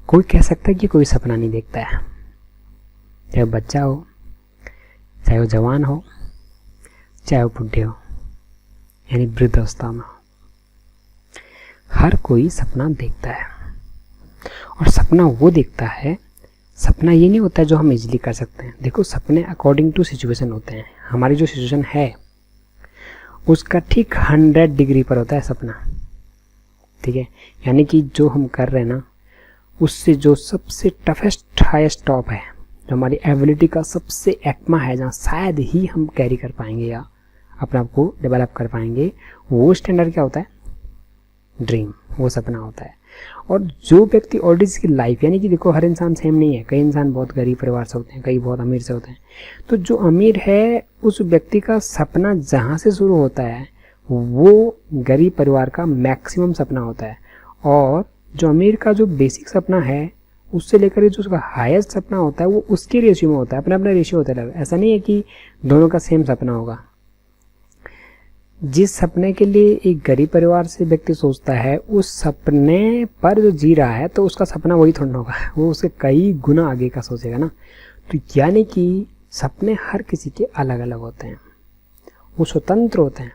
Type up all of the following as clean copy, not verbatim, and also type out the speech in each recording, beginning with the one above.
कोई कह सकता है कि कोई सपना नहीं देखता है, चाहे वो बच्चा हो, चाहे वो जवान हो, चाहे वो बुढ़े हो, यानी वृद्धावस्था में हो, हर कोई सपना देखता है। और सपना वो देखता है, सपना ये नहीं होता है जो हम इजीली कर सकते हैं। देखो, सपने अकॉर्डिंग टू सिचुएशन होते हैं। हमारी जो सिचुएशन है उसका ठीक 100 डिग्री पर होता है सपना, ठीक है। यानी कि जो हम कर रहे हैं ना, उससे जो सबसे टफेस्ट हाईएस्ट टॉप है, जो हमारी एबिलिटी का सबसे एक्मा है, जहाँ शायद ही हम कैरी कर पाएंगे या अपने आप को डेवलप कर पाएंगे, वो स्टैंडर्ड क्या होता है? ड्रीम, वो सपना होता है। और जो व्यक्ति ऑलरेडी इसकी लाइफ, यानी कि देखो, हर इंसान सेम नहीं है। कई इंसान बहुत गरीब परिवार से होते हैं, कई बहुत अमीर से होते हैं। तो जो अमीर है उस व्यक्ति का सपना जहाँ से शुरू होता है वो गरीब परिवार का मैक्सिमम सपना होता है। और जो अमीर का जो बेसिक सपना है उससे लेकर जो उसका हाईएस्ट सपना होता है वो उसके रेशियो में होता है, अपना अपना रेशियो होता है। ऐसा नहीं है कि दोनों का सेम सपना होगा। जिस सपने के लिए एक गरीब परिवार से व्यक्ति सोचता है, उस सपने पर जो जी रहा है, तो उसका सपना वही थोड़ा होगा, वो उसके कई गुना आगे का सोचेगा ना। तो यानी कि सपने हर किसी के अलग अलग होते हैं, वो स्वतंत्र होते हैं,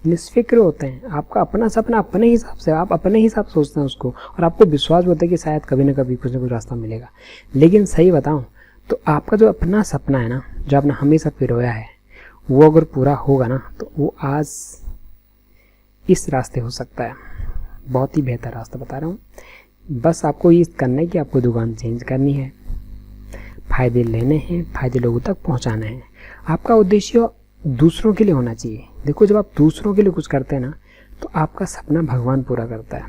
निष्फिक्र होते हैं। आपका अपना सपना अपने हिसाब से, आप अपने हिसाब से सोचते हैं उसको, और आपको विश्वास होता है कि शायद कभी ना कभी कुछ ना कुछ रास्ता मिलेगा। लेकिन सही बताऊं तो आपका जो अपना सपना है ना, जो आपने हमेशा पिरोया है, वो अगर पूरा होगा ना, तो वो आज इस रास्ते हो सकता है। बहुत ही बेहतर रास्ता बता रहा हूँ। बस आपको ये करना है कि आपको दुकान चेंज करनी है, फ़ायदे लेने हैं, फ़ायदे लोगों तक पहुँचाने हैं। आपका उद्देश्य दूसरों के लिए होना चाहिए। देखो, जब आप दूसरों के लिए कुछ करते हैं ना, तो आपका सपना भगवान पूरा करता है।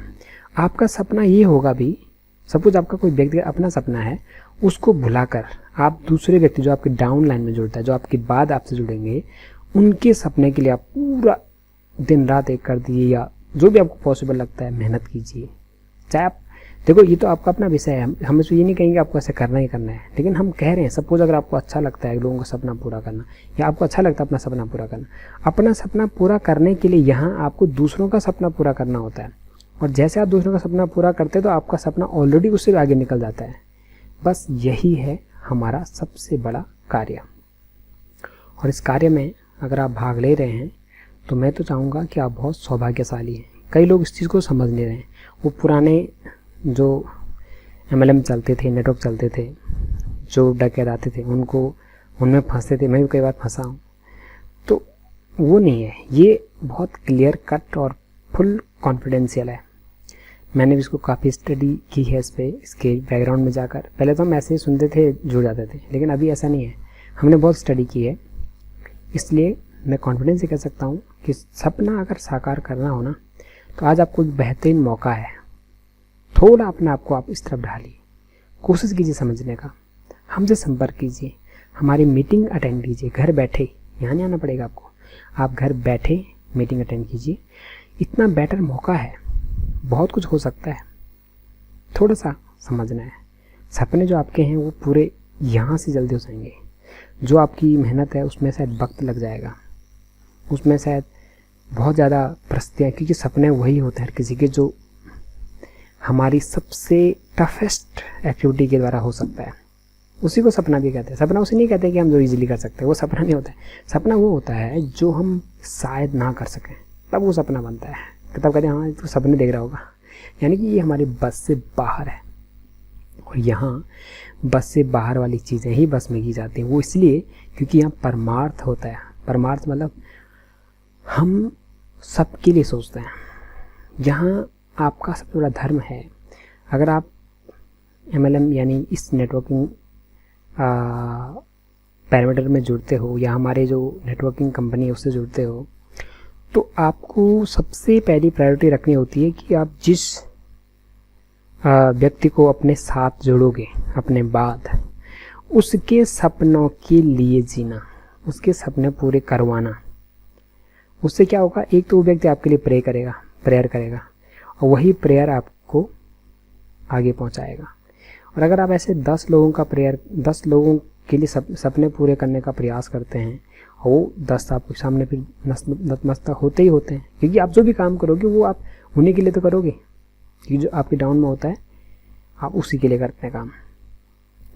आपका सपना ये होगा भी, सपोज आपका कोई व्यक्ति अपना सपना है, उसको भुलाकर आप दूसरे व्यक्ति जो आपके डाउन लाइन में जुड़ता है, जो आपके बाद आपसे जुड़ेंगे, उनके सपने के लिए आप पूरा दिन रात एक कर दिए, या जो भी आपको पॉसिबल लगता है मेहनत कीजिए। चाहे आप देखो, ये तो आपका अपना विषय है, हम इसमें ये नहीं कहेंगे आपको ऐसे करना ही करना है, लेकिन हम कह रहे हैं सपोज अगर आपको अच्छा लगता है लोगों का सपना पूरा करना, या आपको अच्छा लगता है अपना सपना पूरा करना, अपना सपना पूरा करने के लिए यहाँ आपको दूसरों का सपना पूरा करना होता है। और जैसे आप दूसरों का सपना पूरा करते हैं तो आपका सपना ऑलरेडी उससे आगे निकल जाता है। बस यही है हमारा सबसे बड़ा कार्य। और इस कार्य में अगर आप भाग ले रहे हैं तो मैं तो चाहूँगा कि आप बहुत सौभाग्यशाली हैं। कई लोग इस चीज़ को समझ नहीं रहे हैं। वो पुराने जो MLM चलते थे, नेटवर्क चलते थे, जो डकैत आते थे, उनमें फंसते थे। मैं भी कई बार फंसा हूँ। तो वो नहीं है, ये बहुत क्लियर कट और फुल कॉन्फिडेंशियल है। मैंने भी इसको काफ़ी स्टडी की है इस पर, इसके बैकग्राउंड में जाकर। पहले तो हम ऐसे ही सुनते थे, जुड़ जाते थे, लेकिन अभी ऐसा नहीं है, हमने बहुत स्टडी की है। इसलिए मैं कॉन्फिडेंस से कह सकता हूँ कि सपना अगर साकार करना हो ना, तो आज आपको एक बेहतरीन मौका है। थोड़ा अपने आप को आप इस तरफ ढालिए, कोशिश कीजिए समझने का, हमसे संपर्क कीजिए, हमारी मीटिंग अटेंड कीजिए घर बैठे। यहाँ नहीं आना पड़ेगा आपको, आप घर बैठे मीटिंग अटेंड कीजिए। इतना बेटर मौका है, बहुत कुछ हो सकता है। थोड़ा सा समझना है, सपने जो आपके हैं वो पूरे यहाँ से जल्दी हो जाएंगे। जो आपकी मेहनत है उसमें शायद वक्त लग जाएगा, उसमें शायद बहुत ज़्यादा परिस्थितियाँ, क्योंकि सपने वही होते हैं हर किसी के जो हमारी सबसे टफेस्ट एक्टिविटी के द्वारा हो सकता है। उसी को सपना भी कहते हैं। सपना उसे नहीं कहते कि हम जो इजीली कर सकते हैं, वो सपना नहीं होता है। सपना वो होता है जो हम शायद ना कर सकें, तब वो सपना बनता है। तब कहते हैं हाँ तो सपने देख रहा होगा, यानी कि ये हमारी बस से बाहर है। और यहाँ बस से बाहर वाली चीज़ें ही बस में की जाती हैं। वो इसलिए क्योंकि यहाँ परमार्थ होता है। परमार्थ मतलब हम सबके लिए सोचते हैं। यहाँ आपका सबसे बड़ा धर्म है। अगर आप MLM यानी इस नेटवर्किंग पैरामीटर में जुड़ते हो, या हमारे जो नेटवर्किंग कंपनी है उससे जुड़ते हो, तो आपको सबसे पहली प्रायोरिटी रखनी होती है कि आप जिस व्यक्ति को अपने साथ जोड़ोगे अपने बाद, उसके सपनों के लिए जीना, उसके सपने पूरे करवाना। उससे क्या होगा, एक तो वो व्यक्ति आपके लिए प्रेयर करेगा, और वही प्रेयर आपको आगे पहुंचाएगा। और अगर आप ऐसे 10 लोगों के लिए सपने पूरे करने का प्रयास करते हैं, और वो 10 आपके सामने फिर नतमस्तक होते ही होते हैं, क्योंकि आप जो भी काम करोगे वो आप उन्हीं के लिए तो करोगे। क्योंकि जो आपके डाउन में होता है आप उसी के लिए करते हैं काम।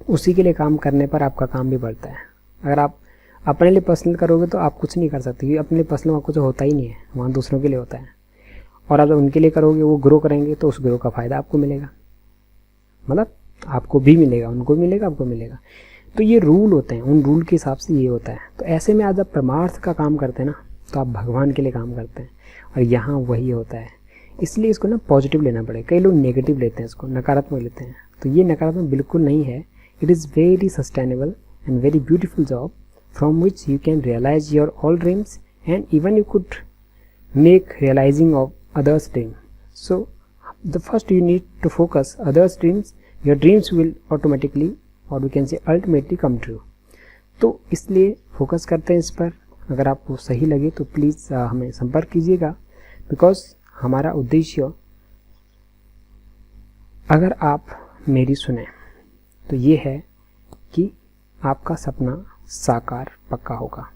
उसी के लिए काम करने पर आपका काम भी बढ़ता है। अगर आप अपने लिए पर्सनल करोगे तो आप कुछ नहीं कर सकते, क्योंकि अपने लिए पर्सनल वहाँ कुछ होता ही नहीं है, वहाँ दूसरों के लिए होता है। और आप जब उनके लिए करोगे, वो ग्रो करेंगे, तो उस ग्रो का फ़ायदा आपको मिलेगा, मतलब आपको भी मिलेगा, उनको भी मिलेगा, आपको मिलेगा। तो ये रूल होते हैं, उन रूल के हिसाब से ये होता है। तो ऐसे में आज आप परमार्थ का काम करते हैं ना, तो आप भगवान के लिए काम करते हैं, और यहाँ वही होता है। इसलिए इसको ना पॉजिटिव लेना पड़ेगा। कई लोग नेगेटिव लेते हैं, इसको नकारात्मक लेते हैं, तो ये नकारात्मक बिल्कुल नहीं है। It is very sustainable and very beautiful job from which you can realize your all dreams, and even you could make realizing of others' dream. So the first you need to focus others' dreams, your dreams will automatically, or we can say ultimately, come true. तो इसलिए focus करते हैं इस पर। अगर आपको सही लगे तो प्लीज़ हमें संपर्क कीजिएगा, बिकॉज हमारा उद्देश्य, अगर आप मेरी सुने तो ये है कि आपका सपना साकार पक्का होगा।